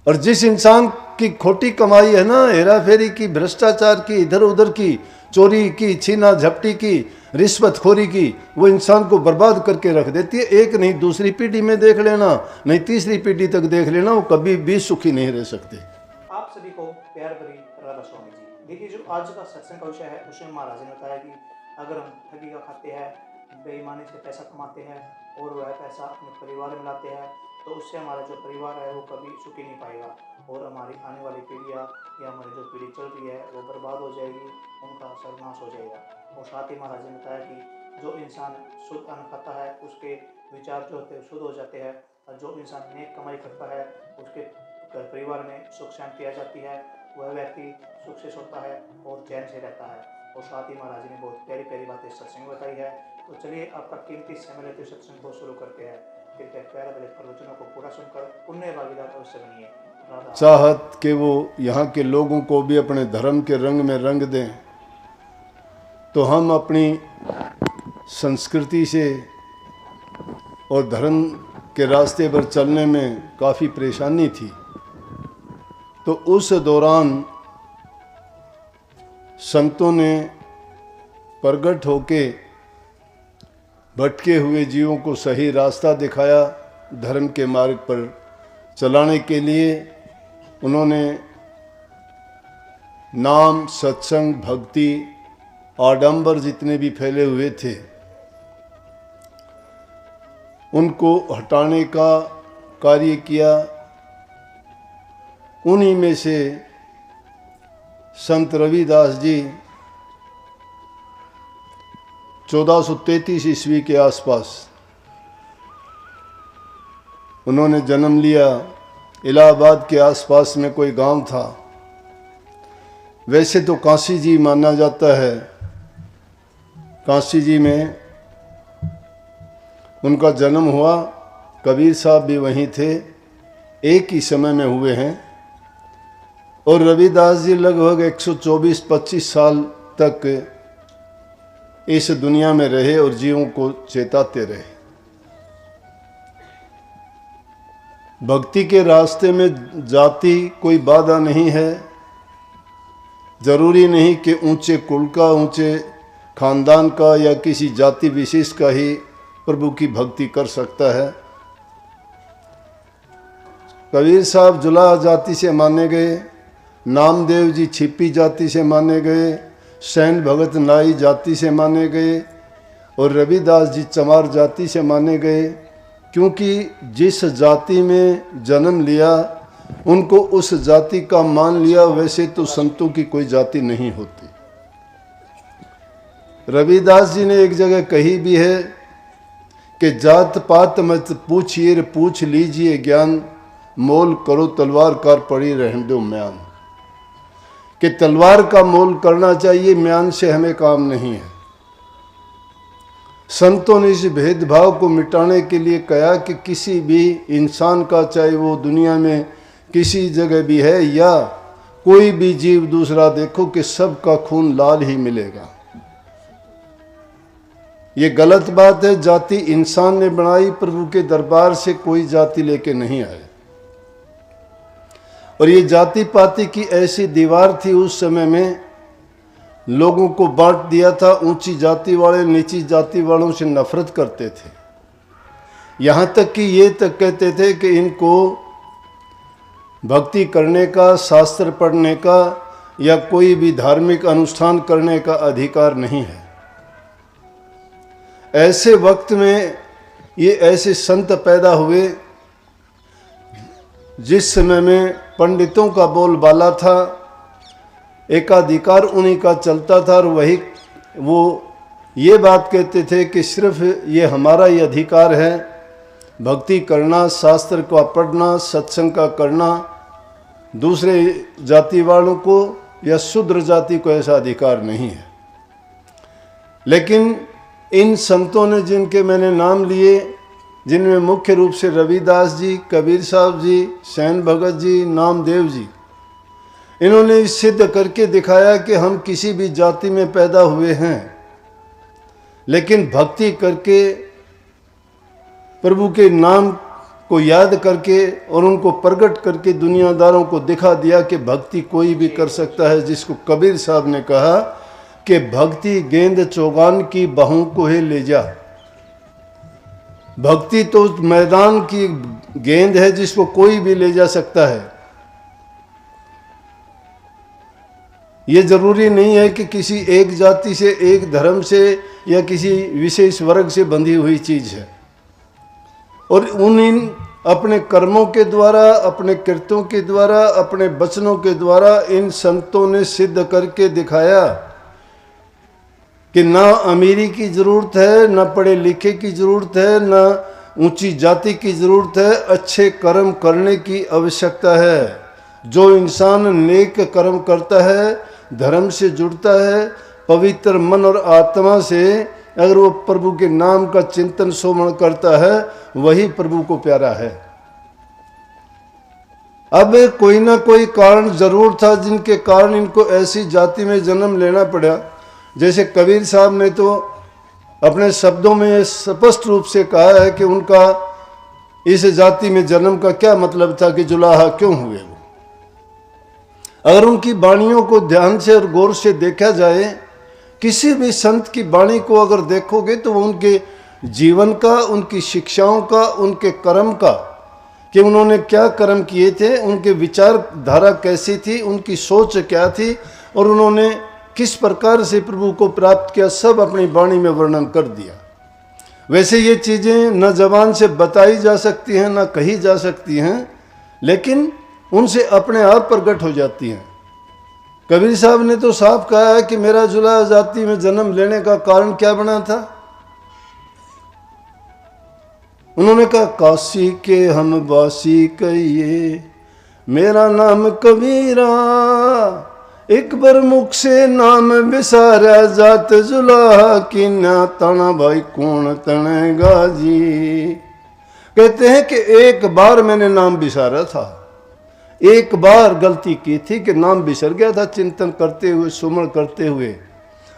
और जिस इंसान की खोटी कमाई है ना, हेरा फेरी की, भ्रष्टाचार की, इधर उधर की, चोरी की, छीना झपटी की, रिश्वतखोरी की, वो इंसान को बर्बाद करके रख देती है। एक नहीं दूसरी पीढ़ी में देख लेना, नहीं तीसरी पीढ़ी तक देख लेना, वो कभी भी सुखी नहीं रह सकते। आप सभी को प्यार भरी राधा स्वामी जी। देखिए, जो आज का सत्संग का विषय है उसमें महाराज ने बताया कि अगर हम ठगी का खाते हैं, बेईमानी से पैसा कमाते हैं और वह पैसा अपने परिवार में लाते हैं, तो उससे हमारा जो परिवार है वो कभी सुखी नहीं पाएगा और हमारी आने वाली पीढ़ियाँ या हमारी जो पीढ़ी चल रही है वो बर्बाद हो जाएगी, उनका सर्वनाश हो जाएगा। और साथ ही महाराज ने बताया कि जो इंसान शुद्ध अन्न खाता है उसके विचार जो होते हैं शुद्ध हो जाते हैं, और जो इंसान नेक कमाई करता है उसके घर परिवार में सुख शांति आ जाती है, वह व्यक्ति सुख से सोता है और चैन से रहता है। और साथ ही महाराज ने बहुत प्यारी प्यारी बातें सत्संग में बताई है। तो चलिए आपका कीमती समय लेते सत्संग को शुरू करते हैं। कृपया प्यारे भरे प्रवचनों को पूरा सुनकर पुण्य भागीदार अवश्य बनिए। चाहत कि वो यहाँ के लोगों को भी अपने धर्म के रंग में रंग दें, तो हम अपनी संस्कृति से और धर्म के रास्ते पर चलने में काफ़ी परेशानी थी। तो उस दौरान संतों ने प्रगट होके भटके हुए जीवों को सही रास्ता दिखाया। धर्म के मार्ग पर चलाने के लिए उन्होंने नाम, सत्संग, भक्ति, आडंबर जितने भी फैले हुए थे उनको हटाने का कार्य किया। उन्हीं में से संत रविदास जी 1433 ईस्वी के आसपास उन्होंने जन्म लिया। इलाहाबाद के आसपास में कोई गांव था। वैसे तो काशी जी माना जाता है, काशी जी में उनका जन्म हुआ। कबीर साहब भी वहीं थे, एक ही समय में हुए हैं। और रविदास जी लगभग 124-25 साल तक इस दुनिया में रहे और जीवों को चेताते रहे। भक्ति के रास्ते में जाति कोई बाधा नहीं है। जरूरी नहीं कि ऊंचे कुल का, ऊंचे खानदान का या किसी जाति विशेष का ही प्रभु की भक्ति कर सकता है। कबीर साहब जुलाहा जाति से माने गए, नामदेव जी छिपी जाति से माने गए, सैन भगत नाई जाति से माने गए और रविदास जी चमार जाति से माने गए। क्योंकि जिस जाति में जन्म लिया उनको उस जाति का मान लिया। वैसे तो संतों की कोई जाति नहीं होती। रविदास जी ने एक जगह कही भी है कि जात पात मत पूछिए, पूछ लीजिए ज्ञान, मोल करो तलवार कार पड़ी रहने दो म्यान। कि तलवार का मोल करना चाहिए, म्यान से हमें काम नहीं है। संतों ने इस भेदभाव को मिटाने के लिए कहा कि किसी भी इंसान का, चाहे वो दुनिया में किसी जगह भी है या कोई भी जीव दूसरा, देखो कि सबका खून लाल ही मिलेगा। ये गलत बात है। जाति इंसान ने बनाई, प्रभु के दरबार से कोई जाति लेके नहीं आए। और ये जाति पाति की ऐसी दीवार थी उस समय में, लोगों को बांट दिया था। ऊंची जाति वाले नीची जाति वालों से नफरत करते थे। यहाँ तक कि ये तक कहते थे कि इनको भक्ति करने का, शास्त्र पढ़ने का या कोई भी धार्मिक अनुष्ठान करने का अधिकार नहीं है। ऐसे वक्त में ये ऐसे संत पैदा हुए जिस समय में पंडितों का बोलबाला था, एकाधिकार उन्हीं का चलता था। और वही वो ये बात कहते थे कि सिर्फ ये हमारा ही अधिकार है भक्ति करना, शास्त्र का पढ़ना, सत्संग का करना। दूसरे जाति वालों को या शूद्र जाति को ऐसा अधिकार नहीं है। लेकिन इन संतों ने, जिनके मैंने नाम लिए, जिनमें मुख्य रूप से रविदास जी, कबीर साहब जी, सैन भगत जी, नामदेव जी, इन्होंने सिद्ध करके दिखाया कि हम किसी भी जाति में पैदा हुए हैं, लेकिन भक्ति करके प्रभु के नाम को याद करके और उनको प्रकट करके दुनियादारों को दिखा दिया कि भक्ति कोई भी कर सकता है, जिसको कबीर साहब ने कहा कि भक्ति गेंद चौगान की बहू को ही ले जा। भक्ति तो मैदान की गेंद है जिसको कोई भी ले जा सकता है। ये जरूरी नहीं है कि किसी एक जाति से, एक धर्म से या किसी विशेष वर्ग से बंधी हुई चीज है। और इन अपने कर्मों के द्वारा, अपने कृत्यों के द्वारा, अपने वचनों के द्वारा इन संतों ने सिद्ध करके दिखाया कि ना अमीरी की जरूरत है, ना पढ़े लिखे की जरूरत है, ना ऊंची जाति की जरूरत है, अच्छे कर्म करने की आवश्यकता है। जो इंसान नेक कर्म करता है, धर्म से जुड़ता है, पवित्र मन और आत्मा से अगर वो प्रभु के नाम का चिंतन सुमरण करता है, वही प्रभु को प्यारा है। अब कोई ना कोई कारण जरूर था जिनके कारण इनको ऐसी जाति में जन्म लेना पड़ा। जैसे कबीर साहब ने तो अपने शब्दों में स्पष्ट रूप से कहा है कि उनका इस जाति में जन्म का क्या मतलब था, कि जुलाहा क्यों हुए वो। अगर उनकी वाणियों को ध्यान से और गौर से देखा जाए, किसी भी संत की वाणी को अगर देखोगे तो वो उनके जीवन का, उनकी शिक्षाओं का, उनके कर्म का, कि उन्होंने क्या कर्म किए थे, उनके विचारधारा कैसी थी, उनकी सोच क्या थी और उन्होंने किस प्रकार से प्रभु को प्राप्त किया, सब अपनी वाणी में वर्णन कर दिया। वैसे ये चीज़ें न जबान से बताई जा सकती हैं, न कही जा सकती हैं, लेकिन उनसे अपने आप प्रकट हो जाती हैं। कबीर साहब ने तो साफ कहा है कि मेरा जुलाहा जाति में जन्म लेने का कारण क्या बना था। उन्होंने कहा, काशी के हम वासी कहिए, मेरा नाम कबीरा, एक बार मुख से नाम विसारा, जात जुलाहा की ना तना भाई कौन तनेगा जी। कहते हैं कि एक बार मैंने नाम विसारा था, एक बार गलती की थी कि नाम बिसर गया था चिंतन करते हुए, सुमरण करते हुए,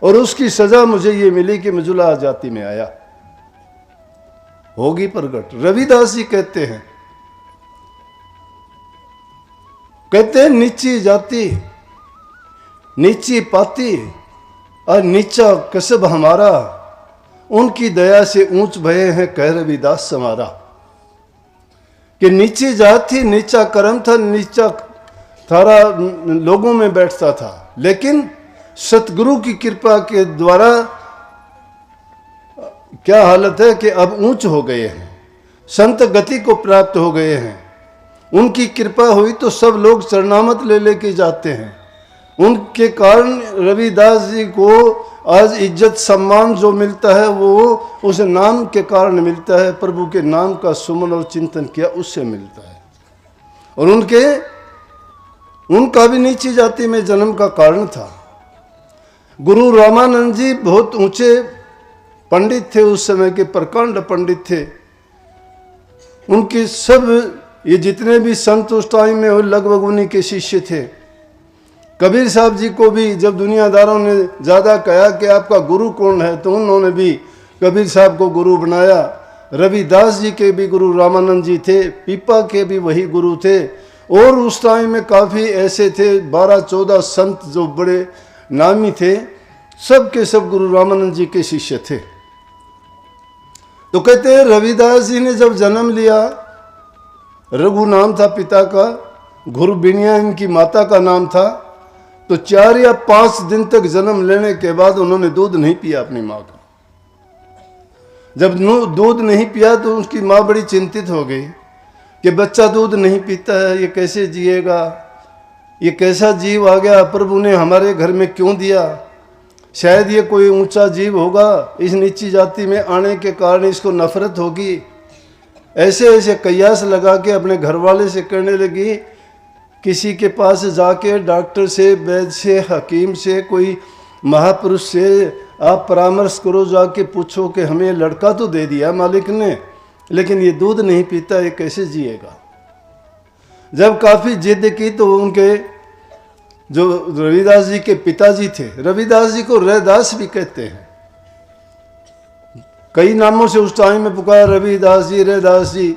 और उसकी सजा मुझे ये मिली कि मैं जुलाहा जाति में आया। होगी प्रकट। रविदास जी कहते हैं नीची जाति, नीची पाती और नीचा कसब हमारा, उनकी दया से ऊंच भये हैं कह रविदास समारा। कि नीची जात थी, नीचा कर्म था, नीचा थारा लोगों में बैठता था, लेकिन सतगुरु की कृपा के द्वारा क्या हालत है कि अब ऊंच हो गए हैं, संत गति को प्राप्त हो गए हैं। उनकी कृपा हुई तो सब लोग चरणामत ले लेके जाते हैं। उनके कारण रविदास जी को आज इज्जत सम्मान जो मिलता है वो उस नाम के कारण मिलता है, प्रभु के नाम का सुमन और चिंतन किया उससे मिलता है। और उनका भी नीची जाति में जन्म का कारण था। गुरु रामानंद जी बहुत ऊंचे पंडित थे, उस समय के प्रकांड पंडित थे। उनके सब ये जितने भी संत उस टाइम में लगभग उन्हीं के शिष्य थे। कबीर साहब जी को भी जब दुनियादारों ने ज़्यादा कहा कि आपका गुरु कौन है, तो उन्होंने भी कबीर साहब को गुरु बनाया। रविदास जी के भी गुरु रामानंद जी थे, पीपा के भी वही गुरु थे। और उस टाइम में काफ़ी ऐसे थे 12-14 संत जो बड़े नामी थे, सब के सब गुरु रामानंद जी के शिष्य थे। तो कहते हैं रविदास जी ने जब जन्म लिया, रघु नाम था पिता का, गुरु बिनिया इनकी माता का नाम था, तो 4 या 5 दिन तक जन्म लेने के बाद उन्होंने दूध नहीं पिया अपनी माँ का। जब दूध नहीं पिया तो उसकी माँ बड़ी चिंतित हो गई कि बच्चा दूध नहीं पीता है, ये कैसे जिएगा, ये कैसा जीव आ गया, प्रभु ने हमारे घर में क्यों दिया, शायद ये कोई ऊंचा जीव होगा, इस नीची जाति में आने के कारण इसको नफरत होगी। ऐसे ऐसे कयास लगा के अपने घर वाले से कहने लगी, किसी के पास जाके डॉक्टर से, वैद्य से, हकीम से, कोई महापुरुष से आप परामर्श करो, जाके पूछो कि हमें लड़का तो दे दिया मालिक ने, लेकिन ये दूध नहीं पीता, ये कैसे जिएगा। जब काफ़ी जिद की तो उनके जो रविदास जी के पिताजी थे, रविदास जी को रैदास भी कहते हैं, कई नामों से उस टाइम में पुकारा, रविदास जी, रैदास जी,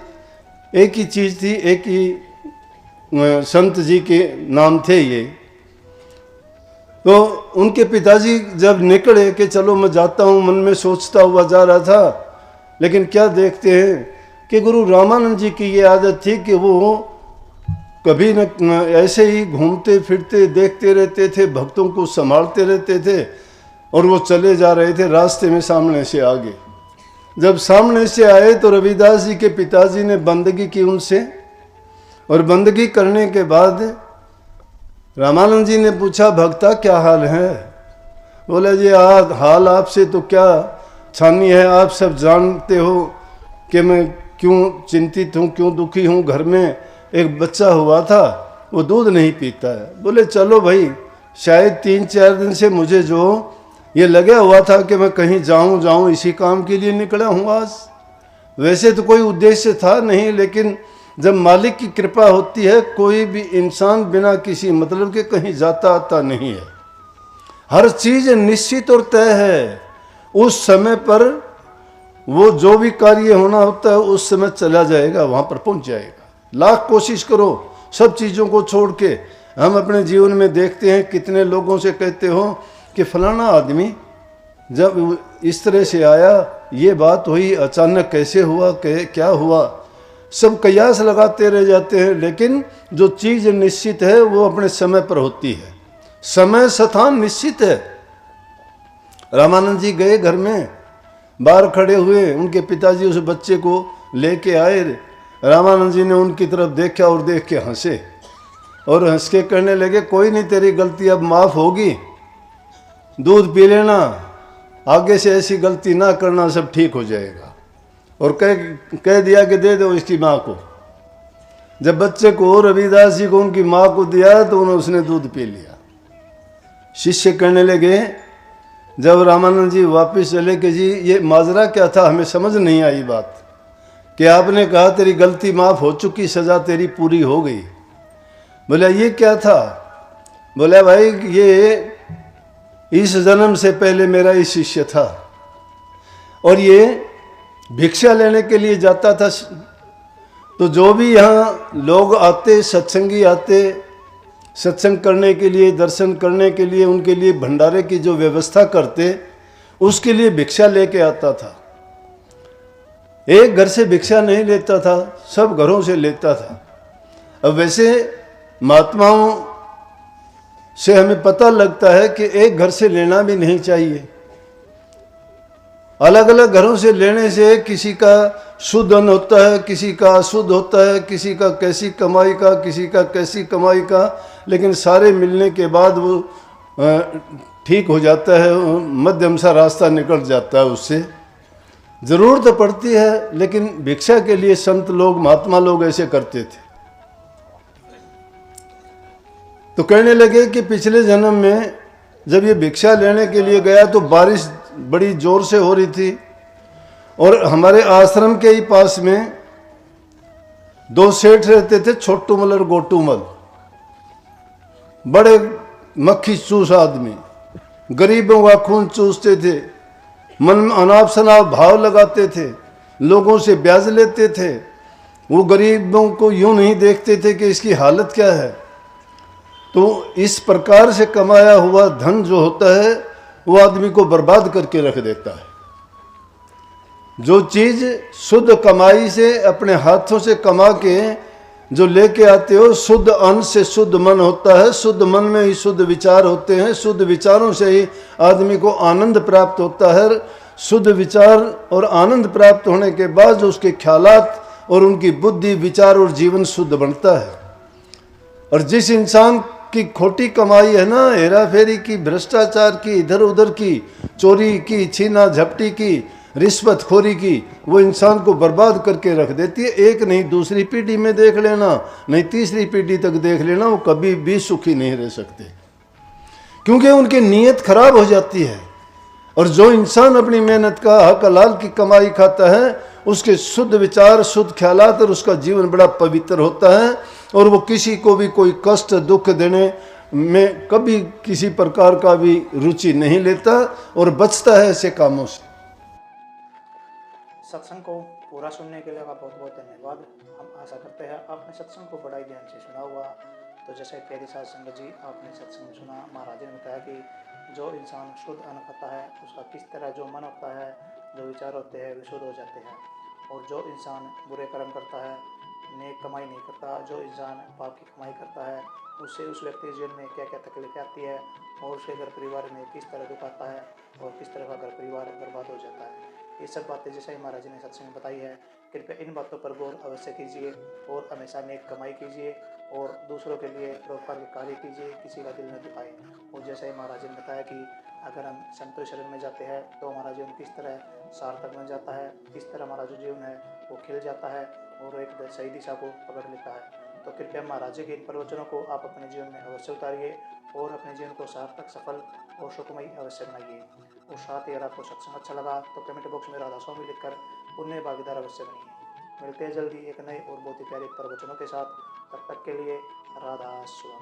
एक ही चीज़ थी, एक ही संत जी के नाम थे ये। तो उनके पिताजी जब निकले कि चलो मैं जाता हूँ, मन में सोचता हुआ जा रहा था, लेकिन क्या देखते हैं कि गुरु रामानंद जी की ये आदत थी कि वो कभी न ऐसे ही घूमते फिरते देखते रहते थे, भक्तों को संभालते रहते थे, और वो चले जा रहे थे रास्ते में सामने से आगे। जब सामने से आए तो रविदास जी के पिताजी ने बंदगी की उनसे, और बंदगी करने के बाद रामानंद जी ने पूछा, भक्ता क्या हाल है? बोला जी हाल आपसे तो क्या छानी है, आप सब जानते हो कि मैं क्यों चिंतित हूँ, क्यों दुखी हूँ। घर में एक बच्चा हुआ था, वो दूध नहीं पीता है। बोले चलो भाई, शायद 3-4 दिन से मुझे जो ये लगा हुआ था कि मैं कहीं जाऊँ इसी काम के लिए निकला हूँ आज। वैसे तो कोई उद्देश्य था नहीं, लेकिन जब मालिक की कृपा होती है, कोई भी इंसान बिना किसी मतलब के कहीं जाता आता नहीं है। हर चीज निश्चित और तय है। उस समय पर वो जो भी कार्य होना होता है उस समय चला जाएगा, वहां पर पहुंच जाएगा। लाख कोशिश करो सब चीजों को छोड़ के। हम अपने जीवन में देखते हैं कितने लोगों से कहते हो कि फलाना आदमी जब इस तरह से आया, ये बात हुई, अचानक कैसे हुआ, क्या हुआ, सब कयास लगाते रह जाते हैं। लेकिन जो चीज निश्चित है वो अपने समय पर होती है। समय स्थान निश्चित है। रामानंद जी गए घर में, बाहर खड़े हुए, उनके पिताजी उस बच्चे को लेके आए। रामानंद जी ने उनकी तरफ देखा और देख के हंसे, और हंस के कहने लगे, कोई नहीं, तेरी गलती अब माफ होगी, दूध पी लेना, आगे से ऐसी गलती ना करना, सब ठीक हो जाएगा। और कह दिया कि दे दो इसकी माँ को। जब बच्चे को, रविदास जी को उनकी माँ को दिया तो उसने दूध पी लिया। शिष्य कहने लगे, जब रामानंद जी वापस चले कि जी ये माजरा क्या था, हमें समझ नहीं आई बात, कि आपने कहा तेरी गलती माफ हो चुकी, सजा तेरी पूरी हो गई। बोला ये क्या था? बोला भाई ये इस जन्म से पहले मेरा ही शिष्य था, और ये भिक्षा लेने के लिए जाता था। तो जो भी यहाँ लोग आते, सत्संगी आते, सत्संग करने के लिए, दर्शन करने के लिए, उनके लिए भंडारे की जो व्यवस्था करते, उसके लिए भिक्षा लेके आता था। एक घर से भिक्षा नहीं लेता था, सब घरों से लेता था। अब वैसे महात्माओं से हमें पता लगता है कि एक घर से लेना भी नहीं चाहिए। अलग अलग घरों से लेने से किसी का शुद्ध अन्न होता है, किसी का अशुद्ध होता है, किसी का कैसी कमाई का, किसी का कैसी कमाई का, लेकिन सारे मिलने के बाद वो ठीक हो जाता है, मध्यम सा रास्ता निकल जाता है उससे। जरूरत पड़ती है, लेकिन भिक्षा के लिए संत लोग, महात्मा लोग ऐसे करते थे। तो कहने लगे कि पिछले जन्म में जब ये भिक्षा लेने के लिए गया तो बारिश बड़ी जोर से हो रही थी, और हमारे आश्रम के ही पास में 2 सेठ रहते थे, छोटूमल और गोटूमल, बड़े मक्खी चूस आदमी, गरीबों का खून चूसते थे, मन में अनाप शनाप भाव लगाते थे, लोगों से ब्याज लेते थे। वो गरीबों को यूं नहीं देखते थे कि इसकी हालत क्या है। तो इस प्रकार से कमाया हुआ धन जो होता है वो आदमी को बर्बाद करके रख देता है। जो चीज शुद्ध कमाई से, अपने हाथों से कमा के जो लेके आते हो, शुद्ध अन्न से शुद्ध मन होता है, शुद्ध मन में ही शुद्ध विचार होते हैं, शुद्ध विचारों से ही आदमी को आनंद प्राप्त होता है। शुद्ध विचार और आनंद प्राप्त होने के बाद जो उसके ख्यालात और उनकी बुद्धि, विचार और जीवन शुद्ध बनता है। और जिस इंसान की खोटी कमाई है ना, हेरा फेरी की, भ्रष्टाचार की, इधर उधर की, चोरी की, छीना झपटी की, रिश्वतखोरी की, वो इंसान को बर्बाद करके रख देती है। एक नहीं, दूसरी पीढ़ी में देख लेना, नहीं तीसरी पीढ़ी तक देख लेना, वो कभी भी सुखी नहीं रह सकते, क्योंकि उनकी नीयत खराब हो जाती है। और जो इंसान अपनी मेहनत का हक हलाल की कमाई खाता है, उसके शुद्ध विचार, शुद्ध ख्यालात और उसका जीवन बड़ा पवित्र होता है, और वो किसी को भी कोई कष्ट दुख देने में कभी किसी प्रकार का भी रुचि नहीं लेता और बचता है ऐसे कामों से। सत्संग को पूरा सुनने के लिए आपका बहुत बहुत धन्यवाद। हम आशा करते हैं आपने सत्संग को बड़ा ही ध्यान से सुना हुआ। तो जैसे प्यारी साध संगत जी, आपने सत्संग में सुना, महाराज जी ने बताया कि जो इंसान शुद्ध अन्न खाता है उसका किस तरह जो मन होता है, जो विचार होते हैं वे शुद्ध हो जाते हैं। और जो इंसान बुरे कर्म करता है, नेक कमाई नहीं करता, जो इंसान पाप की कमाई करता है, उससे उस व्यक्ति के जीवन में क्या क्या तकलीफें आती है और उसके घर परिवार में किस तरह दुख आता है और किस तरह का घर परिवार बर्बाद हो जाता है। ये सब बातें जैसे ही महाराज जी ने सत्संग में बताई है, कृपया इन बातों पर गौर अवश्य कीजिए और हमेशा नेक कमाई कीजिए और दूसरों के लिए परोपकार के कार्य कीजिए, किसी का दिल न दुखाए। और जैसे ही महाराज जी ने बताया कि अगर हम संतों शरण में जाते हैं तो हमारा जीवन किस तरह सार्थक बन जाता है, किस तरह हमारा जो जीवन है वो खिल जाता है और एक सही दिशा को पकड़ लेता है। तो कृपया महाराज जी के इन प्रवचनों को आप अपने जीवन में अवश्य उतारिए और अपने जीवन को सार्थक, सफल और सुखमयी अवश्य बनाइए। और साथ ही अगर आपको सत्संग अच्छा लगा तो कमेंट बॉक्स में राधा स्वामी लिखकर पुण्य भागीदार अवश्य बनिए। मिलते हैं जल्दी एक नए और बहुत ही प्यारे प्रवचनों के साथ। तब तक के लिए राधा स्वामी।